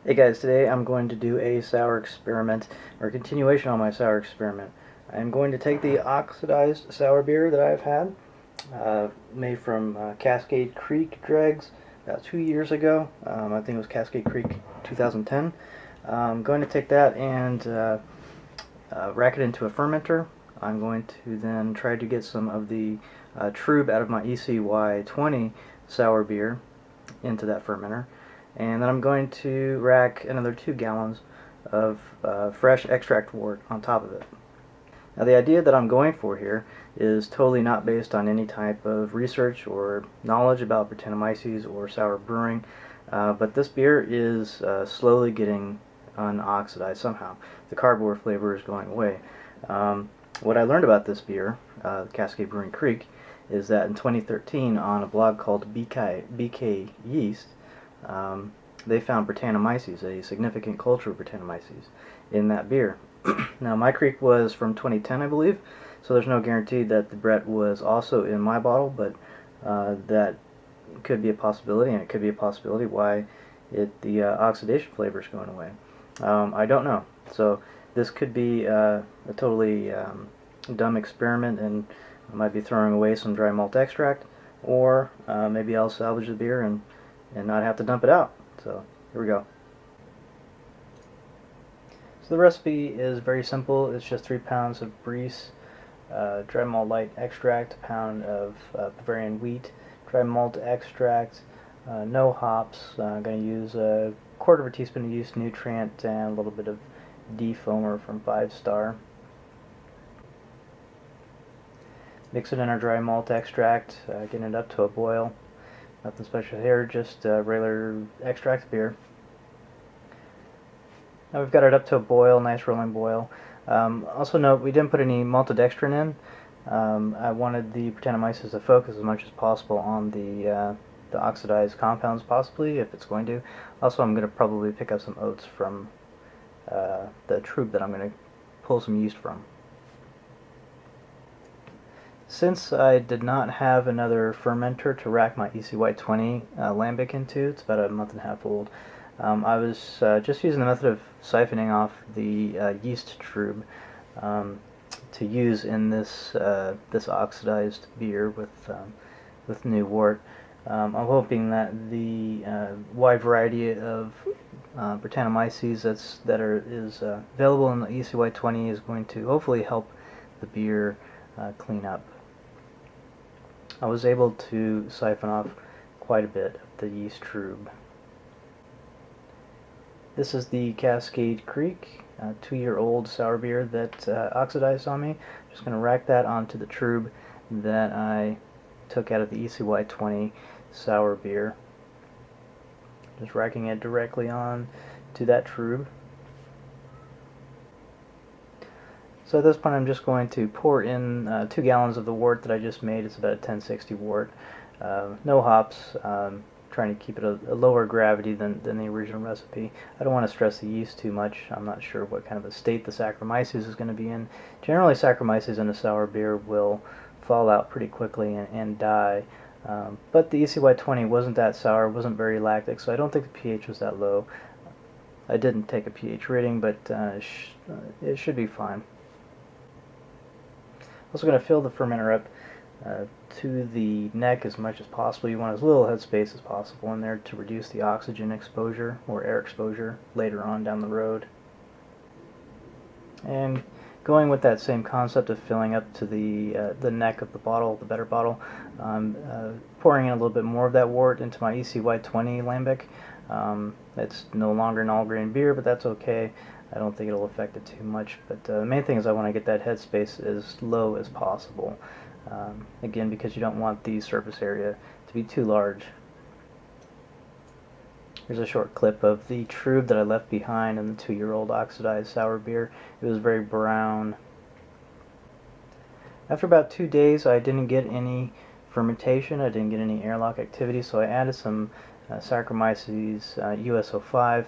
Hey guys, today I'm going to do a sour experiment, or continuation on my sour experiment. I'm going to take the oxidized sour beer that I've had, made from Cascade Creek dregs about 2 years ago. I think it was Cascade Creek 2010. I'm going to take that and rack it into a fermenter. I'm going to then try to get some of the trub out of my ECY20 sour beer into that fermenter. And then I'm going to rack another 2 gallons of fresh extract wort on top of it. Now the idea that I'm going for here is totally not based on any type of research or knowledge about Brettanomyces or sour brewing, but this beer is slowly getting unoxidized somehow. The cardboard flavor is going away. What I learned about this beer, Cascade Brewing Creek, is that in 2013 on a blog called BK Yeast, they found Brettanomyces, a significant culture of Brettanomyces, in that beer. Now, my creek was from 2010, I believe, so there's no guarantee that the Brett was also in my bottle, but that could be a possibility, and it could be a possibility why the oxidation flavor is going away. I don't know. So this could be a totally dumb experiment, and I might be throwing away some dry malt extract, or maybe I'll salvage the beer and not have to dump it out. So here we go. So the recipe is very simple. It's just 3 pounds of Briess dry malt light extract, a pound of Bavarian wheat dry malt extract, no hops. I'm going to use a quarter of a teaspoon of yeast nutrient and a little bit of defoamer from 5 Star. Mix it in our dry malt extract, getting it up to a boil. Nothing special here, just regular extract beer. Now we've got it up to a boil, nice rolling boil. Also note, we didn't put any maltodextrin in. I wanted the Brettanomyces to focus as much as possible on the oxidized compounds, possibly, if it's going to. Also, I'm going to probably pick up some oats from the trub that I'm going to pull some yeast from. Since I did not have another fermenter to rack my ECY20 lambic into, it's about a month and a half old, I was just using the method of siphoning off the yeast trub to use in this this oxidized beer with new wort. I'm hoping that the wide variety of Brettanomyces is available in the ECY20 is going to hopefully help the beer clean up. I was able to siphon off quite a bit of the yeast trub. This is the Cascade Creek 2-year-old sour beer that oxidized on me. I'm just going to rack that onto the trub that I took out of the ECY20 sour beer. Just racking it directly on to that trub. So at this point I'm just going to pour in 2 gallons of the wort that I just made. It's about a 1060 wort. No hops, trying to keep it a lower gravity than the original recipe. I don't want to stress the yeast too much. I'm not sure what kind of a state the Saccharomyces is going to be in. Generally Saccharomyces in a sour beer will fall out pretty quickly and die. But the ECY20 wasn't that sour, wasn't very lactic, so I don't think the pH was that low. I didn't take a pH reading, but it should be fine. Also going to fill the fermenter up to the neck as much as possible. You want as little headspace as possible in there to reduce the oxygen exposure or air exposure later on down the road. And going with that same concept of filling up to the neck of the bottle, the better bottle, pouring in a little bit more of that wort into my ECY20 lambic. It's no longer an all-grain beer, but that's okay. I don't think it'll affect it too much, but the main thing is I want to get that headspace as low as possible. Again, because you don't want the surface area to be too large. Here's a short clip of the trub that I left behind in the 2-year-old oxidized sour beer. It was very brown. After about 2 days, I didn't get any fermentation, I didn't get any airlock activity, so I added some Saccharomyces US05.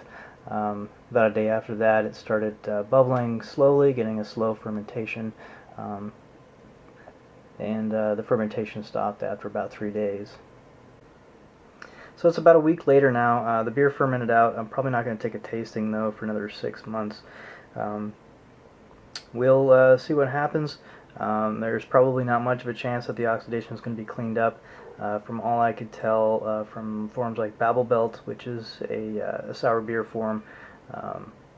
About a day after that, it started bubbling slowly, getting a slow fermentation, and the fermentation stopped after about 3 days. So it's about a week later now. The beer fermented out. I'm probably not going to take a tasting though for another 6 months. We'll see what happens. There's probably not much of a chance that the oxidation is going to be cleaned up. From all I could tell from forums like Babelbelt, which is a sour beer forum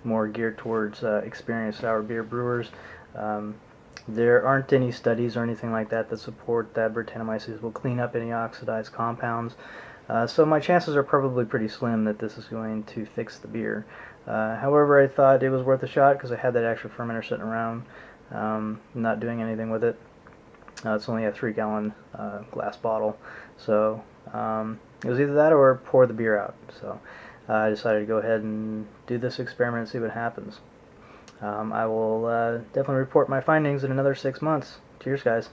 more geared towards experienced sour beer brewers, there aren't any studies or anything like that that support that Brettanomyces will clean up any oxidized compounds. So my chances are probably pretty slim that this is going to fix the beer. However, I thought it was worth a shot because I had that extra fermenter sitting around, not doing anything with it. It's only a 3-gallon glass bottle, so it was either that or pour the beer out. So I decided to go ahead and do this experiment and see what happens. I will definitely report my findings in another 6 months. Cheers, guys.